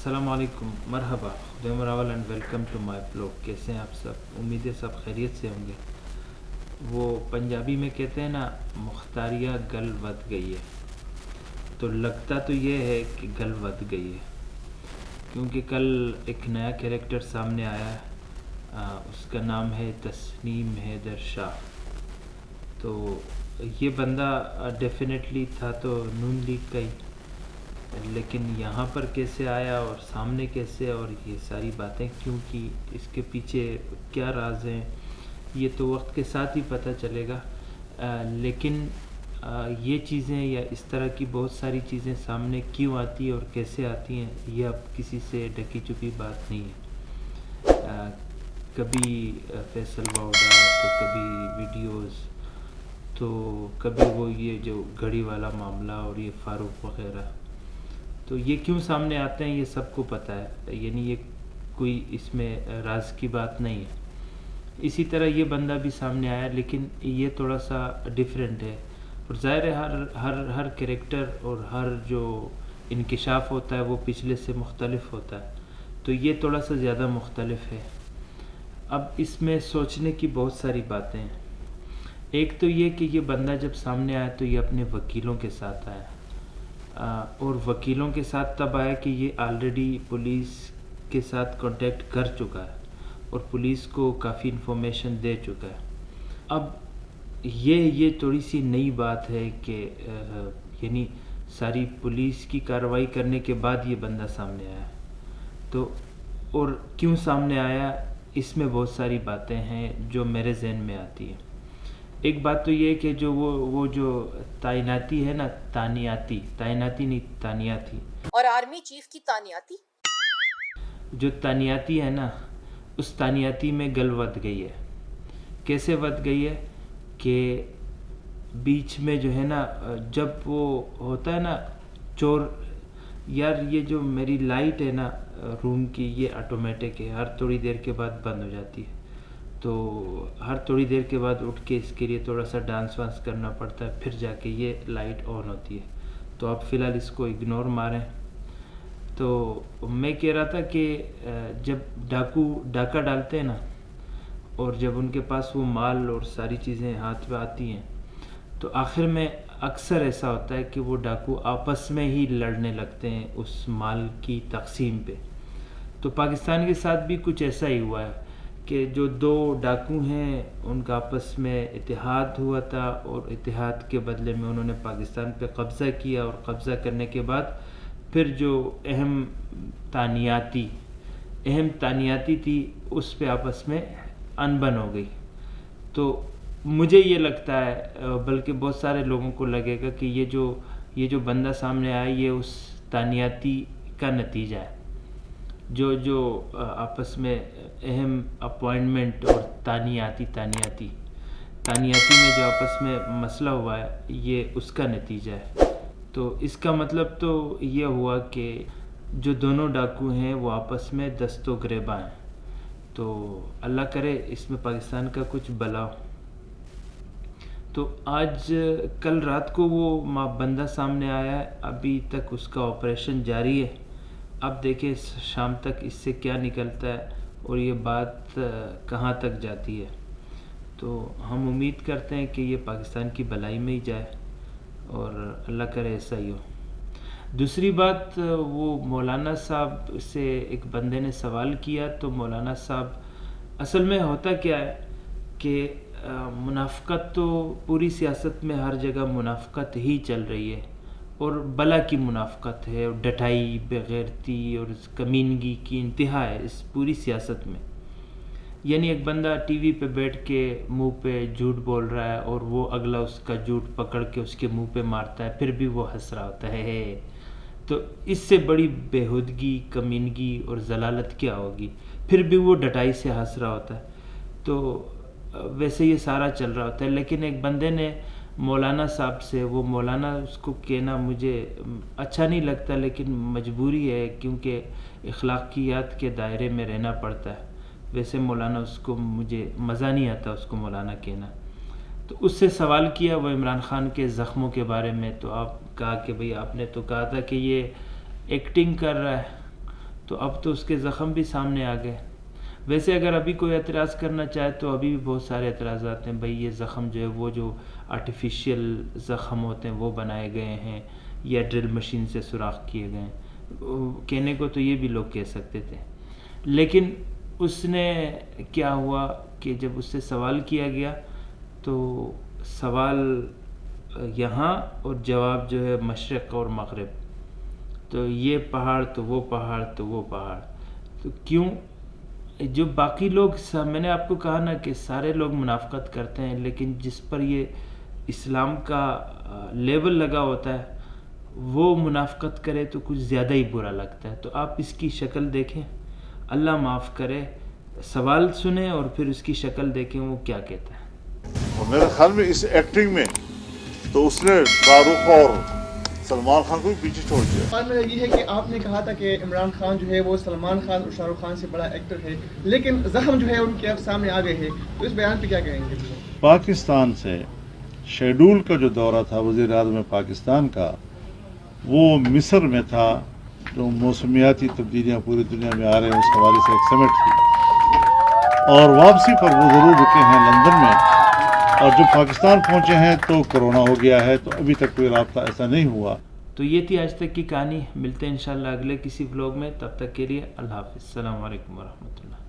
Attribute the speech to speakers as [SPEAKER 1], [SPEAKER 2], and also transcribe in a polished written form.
[SPEAKER 1] السلام علیکم، مرحبا، خدای مراول and welcome to my blog. کیسے ہیں آپ سب؟ امید ہے سب خیریت سے ہوں گے۔ وہ پنجابی میں کہتے ہیں نا، مختاریہ گل ود گئی ہے، تو لگتا تو یہ ہے کہ گل ود گئی ہے، کیونکہ کل ایک نیا کریکٹر سامنے آیا ہے، اس کا نام ہے تسنیم حیدر شاہ۔ تو یہ بندہ ڈیفینیٹلی تھا تو نون لیگ کا ہی، لیکن یہاں پر کیسے آیا اور سامنے کیسے، اور یہ ساری باتیں کیوں کی، اس کے پیچھے کیا راز ہیں، یہ تو وقت کے ساتھ ہی پتہ چلے گا۔ لیکن یہ چیزیں یا اس طرح کی بہت ساری چیزیں سامنے کیوں آتی ہیں اور کیسے آتی ہیں، یہ اب کسی سے ڈکی چپی بات نہیں ہے۔ کبھی فیصل واؤڈا، تو کبھی ویڈیوز، تو کبھی وہ یہ جو گھڑی والا معاملہ اور یہ فاروق وغیرہ، تو یہ کیوں سامنے آتے ہیں یہ سب کو پتہ ہے، یعنی یہ کوئی اس میں راز کی بات نہیں ہے۔ اسی طرح یہ بندہ بھی سامنے آیا، لیکن یہ تھوڑا سا ڈیفرنٹ ہے، اور ظاہر ہے ہر کریکٹر اور ہر جو انکشاف ہوتا ہے وہ پچھلے سے مختلف ہوتا ہے، تو یہ تھوڑا سا زیادہ مختلف ہے۔ اب اس میں سوچنے کی بہت ساری باتیں ہیں۔ ایک تو یہ کہ یہ بندہ جب سامنے آیا تو یہ اپنے وکیلوں کے ساتھ آیا، اور وکیلوں کے ساتھ تب آیا کہ یہ آلریڈی پولیس کے ساتھ کانٹیکٹ کر چکا ہے اور پولیس کو کافی انفارمیشن دے چکا ہے۔ اب یہ تھوڑی سی نئی بات ہے کہ یعنی ساری پولیس کی کارروائی کرنے کے بعد یہ بندہ سامنے آیا، تو اور کیوں سامنے آیا، اس میں بہت ساری باتیں ہیں جو میرے ذہن میں آتی ہیں۔ ایک بات تو یہ ہے کہ جو وہ جو تعیناتی ہے نا، تعیناتی نہیں تانیاتی،
[SPEAKER 2] اور آرمی چیف کی تانیاتی،
[SPEAKER 1] جو تانیاتی ہے نا، اس تانیاتی میں گل ود گئی ہے۔ کیسے ود گئی ہے کہ بیچ میں جو ہے نا، جب وہ ہوتا ہے نا چور، یار یہ جو میری لائٹ ہے نا روم کی، یہ آٹومیٹک ہے، ہر تھوڑی دیر کے بعد بند ہو جاتی ہے، تو ہر تھوڑی دیر کے بعد اٹھ کے اس کے لیے تھوڑا سا ڈانس وانس کرنا پڑتا ہے، پھر جا کے یہ لائٹ آن ہوتی ہے۔ تو آپ فی الحال اس کو اگنور ماریں۔ تو میں کہہ رہا تھا کہ جب ڈاکہ ڈالتے ہیں نا، اور جب ان کے پاس وہ مال اور ساری چیزیں ہاتھ پہ آتی ہیں، تو آخر میں اکثر ایسا ہوتا ہے کہ وہ ڈاکو آپس میں ہی لڑنے لگتے ہیں اس مال کی تقسیم پہ۔ تو پاکستان کے ساتھ بھی کچھ ایسا ہی ہوا ہے کہ جو دو ڈاکو ہیں ان کا آپس میں اتحاد ہوا تھا، اور اتحاد کے بدلے میں انہوں نے پاکستان پہ قبضہ کیا، اور قبضہ کرنے کے بعد پھر جو اہم تانیاتی تھی اس پہ آپس میں انبن ہو گئی۔ تو مجھے یہ لگتا ہے، بلکہ بہت سارے لوگوں کو لگے گا کہ یہ جو بندہ سامنے آیا یہ اس تانیاتی کا نتیجہ ہے، جو آپس میں اہم اپوائنٹمنٹ اور تانیاتی میں جو آپس میں مسئلہ ہوا ہے، یہ اس کا نتیجہ ہے۔ تو اس کا مطلب تو یہ ہوا کہ جو دونوں ڈاکو ہیں وہ آپس میں دست و گریباں ہیں، تو اللہ کرے اس میں پاکستان کا کچھ بلا ہو۔ تو کل رات کو وہ بندہ سامنے آیا ہے، ابھی تک اس کا آپریشن جاری ہے۔ اب دیکھیں شام تک اس سے کیا نکلتا ہے اور یہ بات کہاں تک جاتی ہے۔ تو ہم امید کرتے ہیں کہ یہ پاکستان کی بھلائی میں ہی جائے، اور اللہ کرے ایسا ہی ہو۔ دوسری بات، وہ مولانا صاحب سے ایک بندے نے سوال کیا، تو مولانا صاحب اصل میں ہوتا کیا ہے کہ منافقت تو پوری سیاست میں ہر جگہ منافقت ہی چل رہی ہے، اور بلا کی منافقت ہے، اور ڈٹائی، بغیرتی اور کمینگی کی انتہا ہے اس پوری سیاست میں۔ یعنی ایک بندہ ٹی وی پہ بیٹھ کے منہ پہ جھوٹ بول رہا ہے، اور وہ اگلا اس کا جھوٹ پکڑ کے اس کے منہ پہ مارتا ہے، پھر بھی وہ ہنس رہا ہوتا ہے۔ تو اس سے بڑی بےہودگی، کمینگی اور ضلالت کیا ہوگی؟ پھر بھی وہ ڈٹائی سے ہنس رہا ہوتا ہے۔ تو ویسے یہ سارا چل رہا ہوتا ہے، لیکن ایک بندے نے مولانا صاحب سے، وہ مولانا اس کو کہنا مجھے اچھا نہیں لگتا، لیکن مجبوری ہے کیونکہ اخلاقیات کے دائرے میں رہنا پڑتا ہے۔ ویسے مولانا اس کو مجھے مزہ نہیں آتا اس کو مولانا کہنا۔ تو اس سے سوال کیا وہ عمران خان کے زخموں کے بارے میں، تو آپ کہا کہ بھئی آپ نے تو کہا تھا کہ یہ ایکٹنگ کر رہا ہے، تو اب تو اس کے زخم بھی سامنے آ گئے. ویسے اگر ابھی کوئی اعتراض کرنا چاہے تو ابھی بھی بہت سارے اعتراضات ہیں. بھئی یہ زخم جو ہے وہ جو آرٹیفیشیل زخم ہوتے ہیں وہ بنائے گئے ہیں یا ڈرل مشین سے سوراخ کیے گئے ہیں. کہنے کو تو یہ بھی لوگ کہہ سکتے تھے، لیکن اس نے کیا ہوا کہ جب اس سے سوال کیا گیا تو سوال یہاں اور جواب جو ہے مشرق اور مغرب، تو یہ پہاڑ تو وہ پہاڑ تو وہ پہاڑ. تو کیوں جو باقی لوگ میں نے آپ کو کہا نا کہ سارے لوگ منافقت کرتے ہیں، لیکن جس پر یہ اسلام کا لیبل لگا ہوتا ہے وہ منافقت کرے تو کچھ زیادہ ہی برا لگتا ہے. تو آپ اس کی شکل دیکھیں، اللہ معاف کرے، سوال سنیں اور پھر اس کی شکل دیکھیں وہ کیا کہتا ہے.
[SPEAKER 3] اور میرے خیال میں اس ایکٹنگ میں تو اس نے شاہ رخ اور سلمان خان کو بھی پیچھے چھوڑ دیا.
[SPEAKER 4] سوال میرا یہ ہے کہ آپ نے کہا تھا کہ عمران خان جو ہے وہ سلمان خان اور شاہ رخ خان سے بڑا ایکٹر ہے، لیکن زخم جو ہے ان کے اب سامنے آ گئے ہیں، تو اس بیان پہ کیا کہیں گے؟
[SPEAKER 3] پاکستان سے شیڈول کا جو دورہ تھا وزیر اعظم پاکستان کا، وہ مصر میں تھا، جو موسمیاتی تبدیلیاں پوری دنیا میں آ رہے ہیں اس حوالے سے ایک سمٹ تھی، اور واپسی پر وہ ضرور رکے ہیں لندن میں، اور جب پاکستان پہنچے ہیں تو کرونا ہو گیا ہے، تو ابھی تک کوئی رابطہ ایسا نہیں ہوا.
[SPEAKER 1] تو یہ تھی آج تک کی کہانی. ملتے ہیں انشاءاللہ اگلے کسی ولاگ میں، تب تک کے لیے اللہ حافظ. السلام علیکم ورحمۃ اللہ.